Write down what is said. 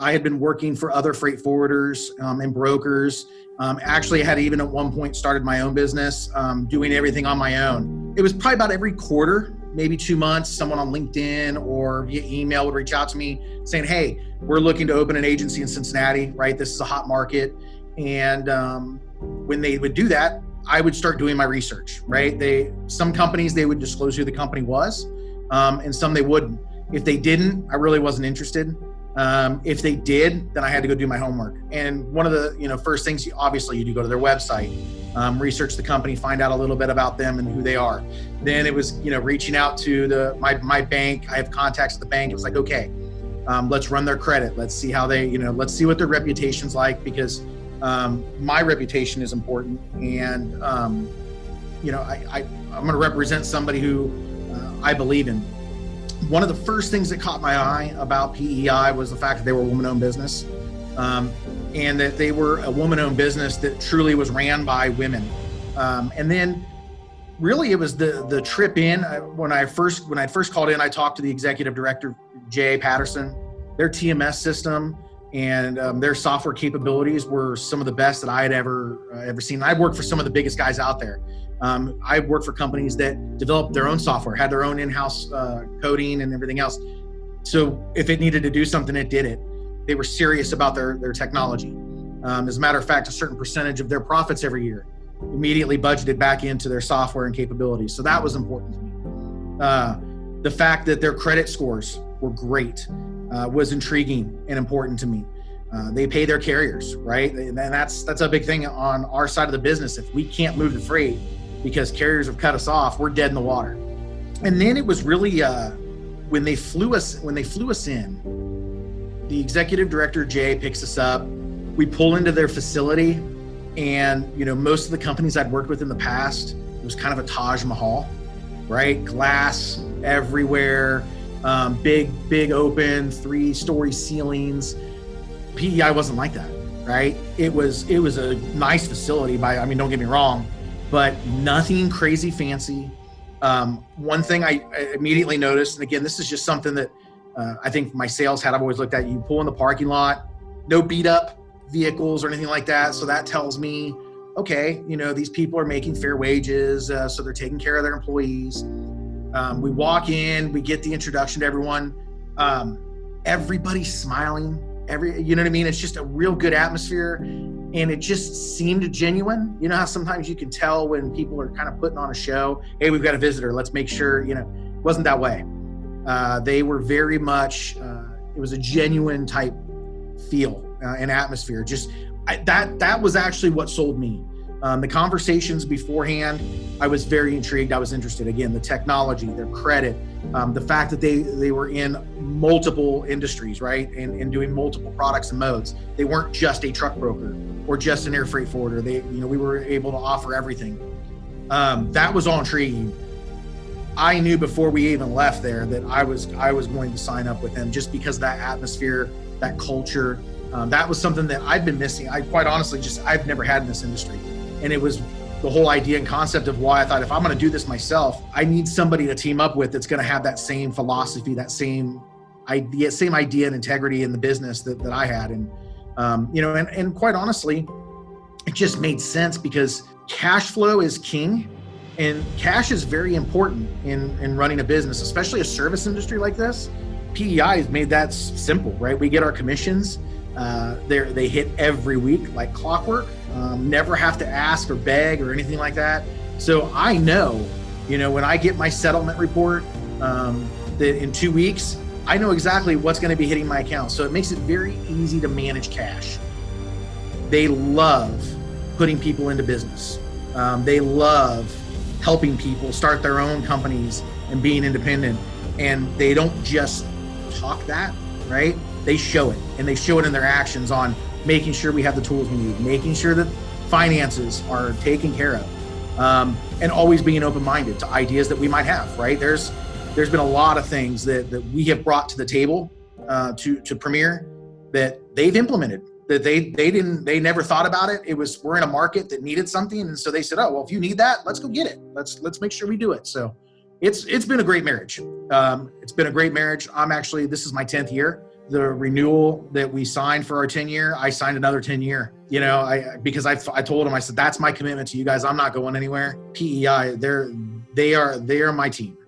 I had been working for other freight forwarders and brokers. Actually had even at one point started my own business, doing everything on my own. It was probably about every quarter, maybe 2 months, someone on LinkedIn or via email would reach out to me saying, hey, we're looking to open an agency in Cincinnati, right? This is a hot market. And when they would do that, I would start doing my research, right? Some companies, they would disclose who the company was, and some they wouldn't. If they didn't, I really wasn't interested. If they did, then I had to go do my homework. And one of the first things, obviously, you do go to their website, research the company, find out a little bit about them and who they are. Then it was reaching out to my bank. I have contacts at the bank. It was like, okay, let's run their credit. Let's see how they let's see what their reputation's like, because my reputation is important. And I'm going to represent somebody who I believe in. One of the first things that caught my eye about PEI was the fact that they were a woman-owned business, and that they were a woman-owned business that truly was ran by women. And then really it was the trip in. When I first called in, I talked to the executive director, Jay Patterson. Their TMS system and their software capabilities were some of the best that I had ever seen. I worked for some of the biggest guys out there. I worked for companies that developed their own software, had their own in-house coding and everything else. So if it needed to do something, it did it. They were serious about their technology. As a matter of fact, a certain percentage of their profits every year immediately budgeted back into their software and capabilities. So that was important to me. The fact that their credit scores were great was intriguing and important to me. They pay their carriers, right? And that's a big thing on our side of the business. If we can't move the freight because carriers have cut us off, we're dead in the water. And then it was really when they flew us in, the executive director, Jay, picks us up. We pull into their facility, and most of the companies I'd worked with in the past, it was kind of a Taj Mahal, right? Glass everywhere, big open 3-story ceilings. PEI wasn't like that, right? It was a nice facility don't get me wrong, but nothing crazy fancy. One thing I immediately noticed, and again, this is just something that I think my sales hat I've always looked at, you pull in the parking lot, no beat up vehicles or anything like that. So that tells me, okay, these people are making fair wages, so they're taking care of their employees. We walk in, we get the introduction to everyone. Everybody's smiling. You know what I mean? It's just a real good atmosphere, and it just seemed genuine. You know how sometimes you can tell when people are kind of putting on a show, hey, we've got a visitor, let's make sure, it wasn't that way. They were very much, it was a genuine type feel and atmosphere. That was actually what sold me. The conversations beforehand, I was very intrigued. I was interested. Again, the technology, their credit, the fact that they were in multiple industries, right? And doing multiple products and modes. They weren't just a truck broker or just an air freight forwarder. We were able to offer everything. That was all intriguing. I knew before we even left there that I was going to sign up with them, just because of that atmosphere, that culture. That was something that I've been missing. I quite honestly I've never had in this industry. And it was the whole idea and concept of why I thought, if I'm going to do this myself, I need somebody to team up with that's going to have that same philosophy, that same idea and integrity in the business that I had. And, and quite honestly, it just made sense, because cash flow is king, and cash is very important in running a business, especially a service industry like this. PEI has made that simple, right? We get our commissions. They hit every week like clockwork. Never have to ask or beg or anything like that. So I know, when I get my settlement report, that in 2 weeks, I know exactly what's going to be hitting my account. So it makes it very easy to manage cash. They love putting people into business. They love helping people start their own companies and being independent. And they don't just talk that, right? They show it, and they show it in their actions on making sure we have the tools we need, making sure that finances are taken care of, and always being open-minded to ideas that we might have, right? There's been a lot of things that we have brought to the table to Premier that they've implemented, that they never thought about it. We're in a market that needed something, and so they said, oh, well, if you need that, let's go get it. Let's make sure we do it. So it's been a great marriage. It's been a great marriage. This is my 10th year. the renewal that we signed for our 10-year, I signed another 10-year, because I told them, I said, that's my commitment to you guys. I'm not going anywhere. PEI, they are my team.